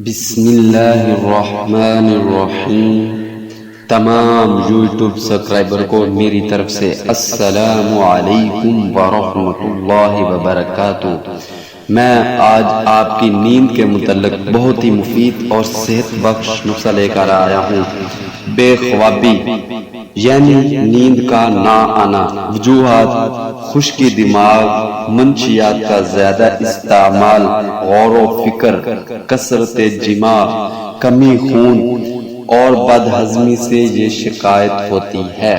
بسم اللہ الرحمن الرحیم۔ تمام یوٹیوب سبسکرائبر کو میری طرف سے السلام علیکم ورحمۃ اللہ وبرکاتہ۔ میں آج آپ کی نیند کے متعلق بہت ہی مفید اور صحت بخش نسخہ لے کر آیا ہوں۔ بے خوابی یعنی نیند کا نہ آنا، وجوہات: خشکی دماغ، منشیات کا زیادہ استعمال، غور و فکر، کثرت جماع، کمی خون اور بدہضمی سے یہ شکایت ہوتی ہے۔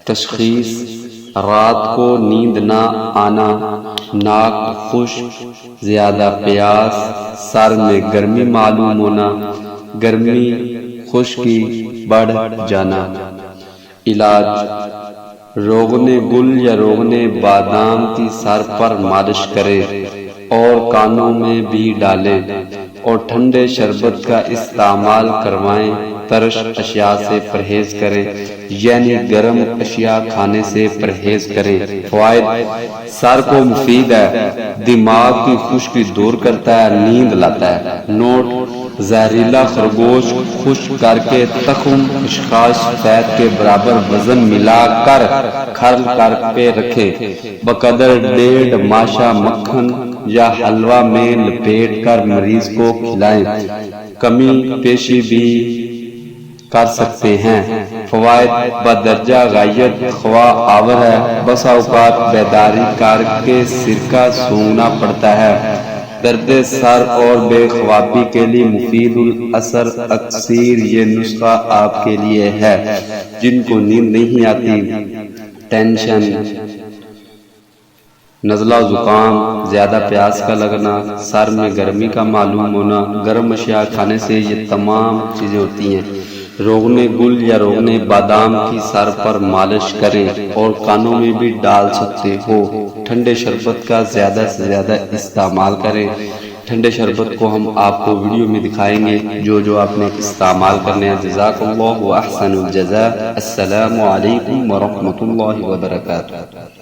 تشخیص: رات کو نیند نہ آنا، ناک خشک، زیادہ پیاس، سر میں گرمی معلوم ہونا، گرمی خشکی بڑھ جانا۔ علاج: روغن گل یا روغن بادام کی سر پر مالش کرے اور کانوں میں بھی ڈالیں اور ٹھنڈے شربت کا استعمال کروائیں۔ ترش اشیاء سے پرہیز کریں یعنی گرم اشیاء کھانے سے پرہیز کریں۔ فوائد: سر کو مفید ہے، دماغ کی خشکی دور کرتا ہے، نیند لاتا ہے۔ نوٹ: زہریلا خرگوش خشک کر کے تخم خشخاش سفید کے برابر وزن ملا کر کھرل کر کے رکھیں، بقدر 1.5 ماشا مکھن یا حلوہ میں لپیٹ کر مریض کو کھلائیں۔ کمی پیشی بھی کر سکتے ہیں۔ فوائد: بدرجہ غائیت خواہ آور ہے، بسا اوقات بیداری کر کے سرکہ سونگنا پڑتا ہے۔ درد سر اور بے خوابی کے لیے مفید الاثر اکثیر یہ نسخہ آپ کے لیے ہے۔ جن کو نیند نہیں آتی، ٹینشن، نزلہ زکام، زیادہ پیاس کا لگنا، سر میں گرمی کا معلوم ہونا، گرم اشیاء کھانے سے یہ تمام چیزیں ہوتی ہیں۔ روغن گل یا روغن بادام کی سر پر مالش کریں اور کانوں میں بھی ڈال سکتے ہو۔ ٹھنڈے شربت کا زیادہ سے زیادہ استعمال کریں۔ ٹھنڈے شربت کو ہم آپ کو ویڈیو میں دکھائیں گے جو آپ نے استعمال کرنے ہیں۔ جزاک اللہ و احسن الجزاء۔ السلام علیکم ورحمۃ اللہ وبرکاتہ۔